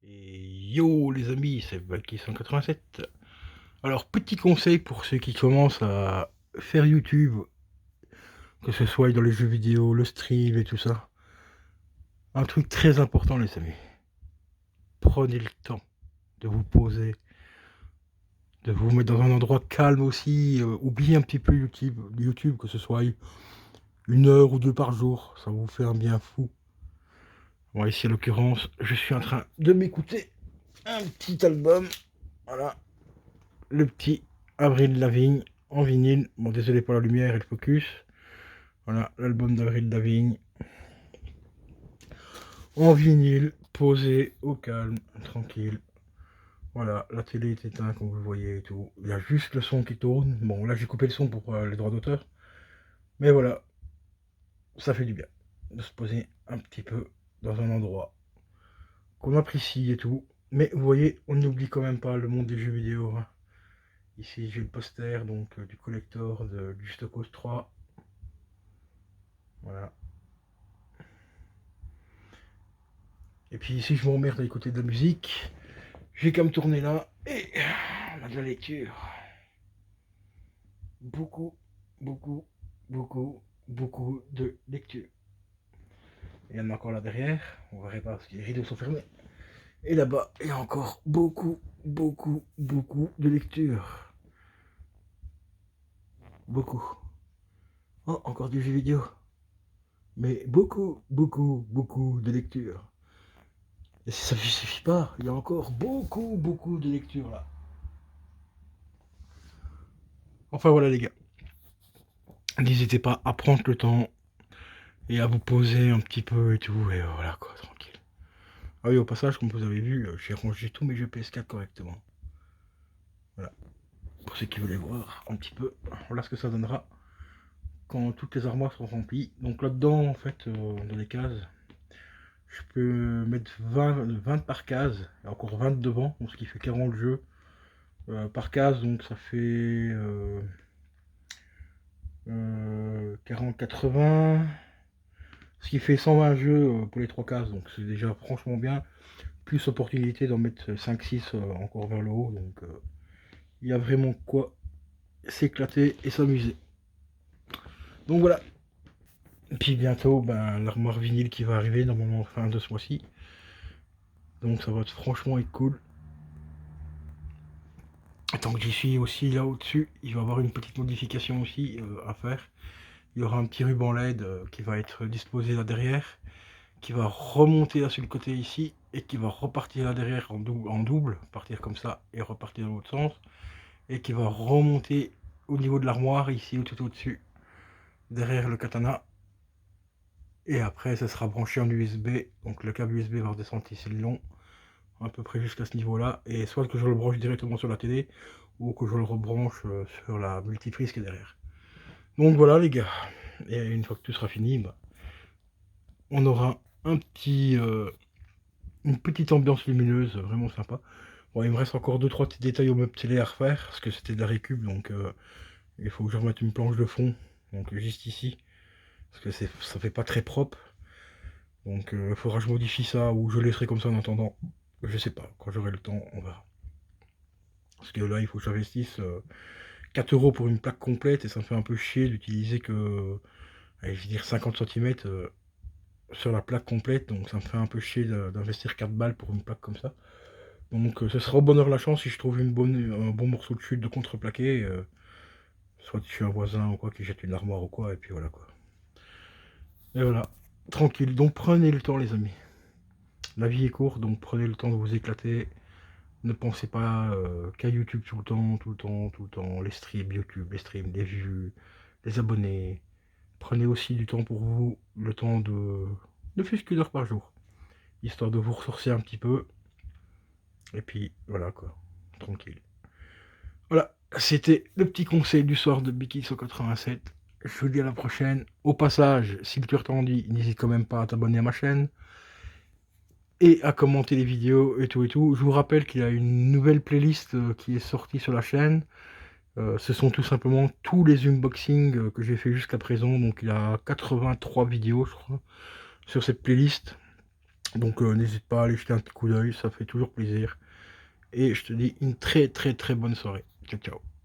Et yo les amis, c'est Valky 187. Alors petit conseil pour ceux qui commencent à faire YouTube, que ce soit dans les jeux vidéo, le stream et tout ça. Un truc très important les amis. Prenez le temps de vous poser, de vous mettre dans un endroit calme aussi. Oubliez un petit peu YouTube, que ce soit 1 heure ou 2 par jour, ça vous fait un bien fou. Bon, ici, en l'occurrence, je suis en train de m'écouter un petit album. Voilà, le petit Avril Lavigne en vinyle. Bon, désolé pour la lumière et le focus. Voilà, l'album d'Avril Lavigne en vinyle, posé, au calme, tranquille. Voilà, la télé est éteinte, comme vous le voyez et tout. Il y a juste le son qui tourne. Bon, là, j'ai coupé le son pour les droits d'auteur. Mais voilà, ça fait du bien de se poser un petit peu dans un endroit qu'on apprécie et tout. Mais vous voyez, on n'oublie quand même pas le monde des jeux vidéo. Hein. Ici, j'ai le poster donc du collector du Just Cause 3. Voilà. Et puis si je m'emmerde à écouter de la musique, j'ai qu'à me tourner là et on a de la lecture. Beaucoup, beaucoup, beaucoup, beaucoup de lecture. Il y en a encore là derrière, on verra pas parce que les rideaux sont fermés. Et là-bas, il y a encore beaucoup, beaucoup, beaucoup de lecture. Beaucoup. Oh, encore du jeu vidéo. Mais beaucoup, beaucoup, beaucoup de lecture. Et si ça ne suffit pas, il y a encore beaucoup, beaucoup de lecture là. Enfin voilà les gars. N'hésitez pas à prendre le temps et à vous poser un petit peu et tout. Et voilà quoi, tranquille. Ah oui, au passage, comme vous avez vu, j'ai rangé tous mes jeux PS4 correctement. Voilà. Pour ceux qui veulent voir un petit peu, voilà ce que ça donnera quand toutes les armoires seront remplies. Donc là-dedans, en fait, dans les cases, je peux mettre 20 par case, et encore 20 devant, donc ce qui fait 40 jeux par case, donc ça fait 40, 80, ce qui fait 120 jeux pour les 3 cases, donc c'est déjà franchement bien, plus opportunité d'en mettre 5-6 encore vers le haut, donc il y a vraiment quoi s'éclater et s'amuser. Donc voilà. Et puis bientôt, l'armoire vinyle qui va arriver, normalement fin de ce mois-ci. Donc ça va franchement être cool. Tant que j'y suis aussi là au-dessus, il va y avoir une petite modification aussi à faire. Il y aura un petit ruban LED qui va être disposé là derrière, qui va remonter là sur le côté ici, et qui va repartir là derrière en double, partir comme ça et repartir dans l'autre sens, et qui va remonter au niveau de l'armoire ici tout au-dessus, derrière le katana. Et après ça sera branché en USB, donc le câble USB va redescendre ici le long, à peu près jusqu'à ce niveau là, et soit que je le branche directement sur la télé, ou que je le rebranche sur la multiprise qui est derrière. Donc voilà les gars, et une fois que tout sera fini, on aura un petit, une petite ambiance lumineuse, vraiment sympa. Bon, il me reste encore 2-3 petits détails au meuble télé à refaire, parce que c'était de la récup, donc il faut que je remette une planche de fond, donc juste ici, parce que ça fait pas très propre. Donc il faudra que je modifie ça, ou je laisserai comme ça en attendant. Je sais pas, quand j'aurai le temps, on verra. Parce que là, il faut que j'investisse 4 € pour une plaque complète, et ça me fait un peu chier d'utiliser que, allez, je vais dire 50 cm sur la plaque complète, donc ça me fait un peu chier d'investir 4 balles pour une plaque comme ça. Donc ce sera au bonheur la chance si je trouve un bon morceau de chute de contreplaqué, soit je suis un voisin ou quoi qui jette une armoire ou quoi, et puis voilà quoi. Et voilà, tranquille, donc prenez le temps les amis. La vie est courte, donc prenez le temps de vous éclater. Ne pensez pas qu'à YouTube tout le temps, tout le temps, tout le temps. Les streams YouTube, les streams, les vues, les abonnés. Prenez aussi du temps pour vous, le temps de ne fût-ce qu'une heure par jour, histoire de vous ressourcer un petit peu. Et puis voilà quoi, tranquille. Voilà, c'était le petit conseil du soir de Biki 187. Je vous dis à la prochaine. Au passage, si le cœur t'en dit, n'hésite quand même pas à t'abonner à ma chaîne et à commenter les vidéos et tout et tout. Je vous rappelle qu'il y a une nouvelle playlist qui est sortie sur la chaîne. Ce sont tout simplement tous les unboxings que j'ai fait jusqu'à présent. Donc il y a 83 vidéos, je crois, sur cette playlist. Donc n'hésite pas à aller jeter un petit coup d'œil, ça fait toujours plaisir et je te dis une très, très, très bonne soirée. Ciao, ciao.